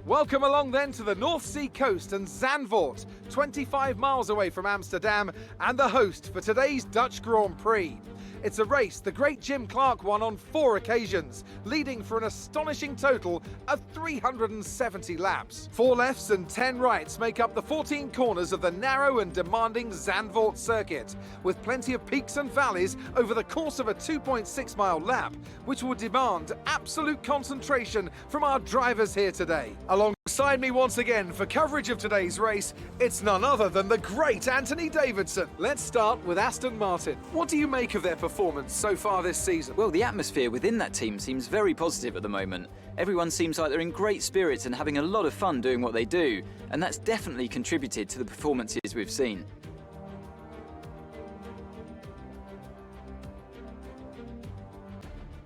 Welcome along then to the North Sea coast and Zandvoort, 25 miles away from Amsterdam, and the host for today's Dutch Grand Prix. It's a race the great Jim Clark won on 4 occasions, leading for an astonishing total of 370 laps. 4 lefts and 10 rights make up the 14 corners of the narrow and demanding Zandvoort circuit, with plenty of peaks and valleys over the course of a 2.6-mile lap, which will demand absolute concentration from our drivers here today. Alongside me once again for coverage of today's race, it's none other than the great Anthony Davidson. Let's start with Aston Martin. What do you make of their performance so far this season? Well, the atmosphere within that team seems very positive at the moment. Everyone seems like they're in great spirits and having a lot of fun doing what they do, and that's definitely contributed to the performances we've seen.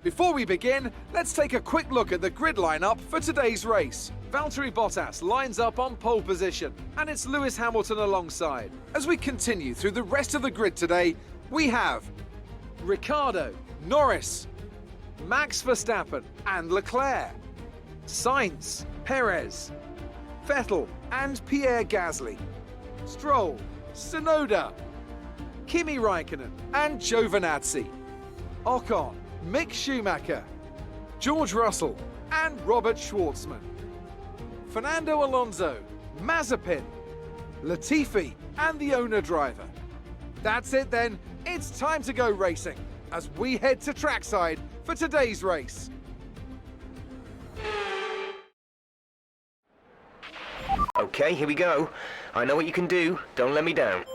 Before we begin, let's take a quick look at the grid lineup for today's race. Valtteri Bottas lines up on pole position, and it's Lewis Hamilton alongside. As we continue through the rest of the grid today, we have Ricciardo, Norris, Max Verstappen and Leclerc, Sainz, Perez, Vettel and Pierre Gasly, Stroll, Tsunoda, Kimi Raikkonen and Giovinazzi, Ocon, Mick Schumacher, George Russell and Robert Schwartzman, Fernando Alonso, Mazepin, Latifi and the owner driver. That's it then, it's time to go racing as we head to trackside for today's race. Okay, here we go. I know what you can do, don't let me down.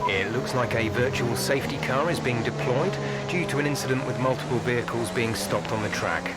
It looks like a virtual safety car is being deployed due to an incident with multiple vehicles being stopped on the track.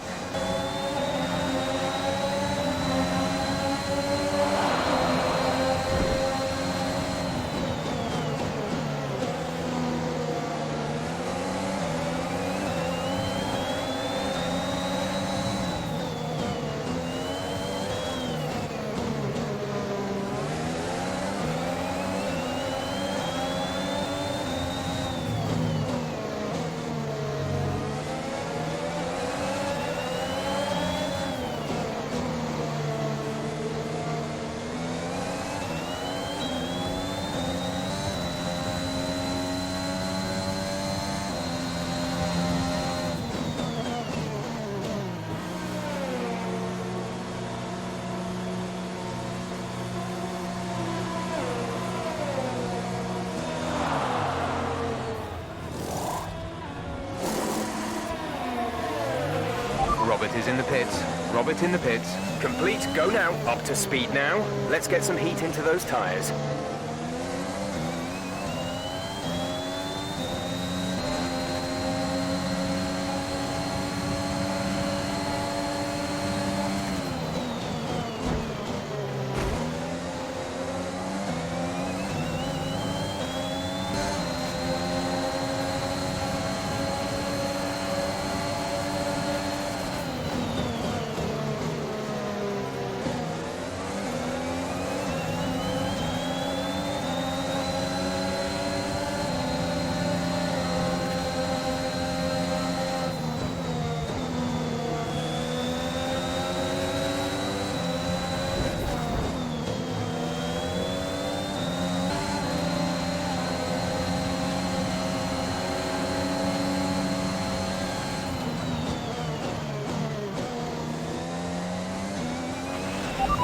Robert is in the pits. Robert in the pits. Complete, go now. Up to speed now. Let's get some heat into those tyres.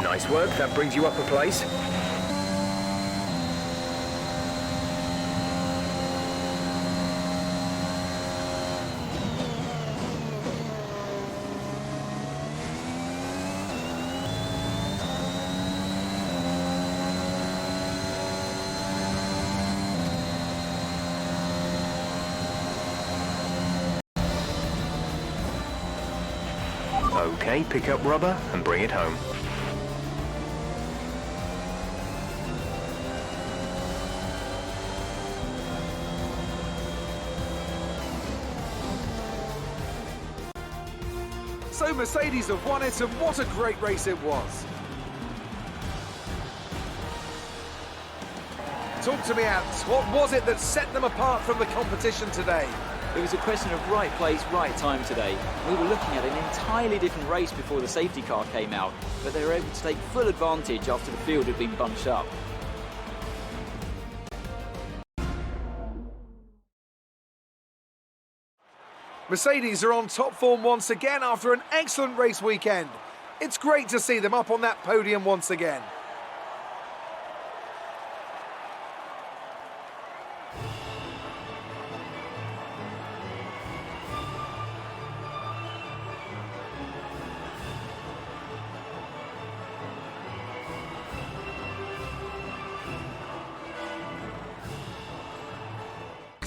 Nice work, that brings you up a place. Okay, pick up rubber and bring it home. So Mercedes have won it, and what a great race it was. Talk to me, Ants. What was it that set them apart from the competition today? It was a question of right place, right time today. We were looking at an entirely different race before the safety car came out, but they were able to take full advantage after the field had been bunched up. Mercedes are on top form once again after an excellent race weekend. It's great to see them up on that podium once again.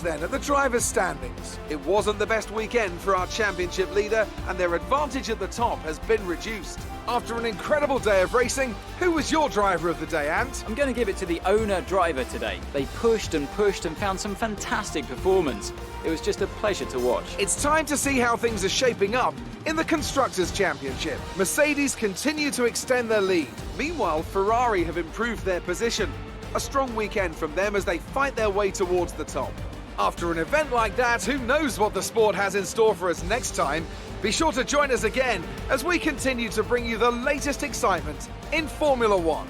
Then at the drivers' standings, it wasn't the best weekend for our championship leader, and their advantage at the top has been reduced. After an incredible day of racing, who was your driver of the day, Ant? I'm going to give it to the owner-driver today. They pushed and found some fantastic performance. It was just a pleasure to watch. It's time to see how things are shaping up in the Constructors' Championship. Mercedes continue to extend their lead. Meanwhile, Ferrari have improved their position. A strong weekend from them as they fight their way towards the top. After an event like that, who knows what the sport has in store for us next time? Be sure to join us again as we continue to bring you the latest excitement in Formula One.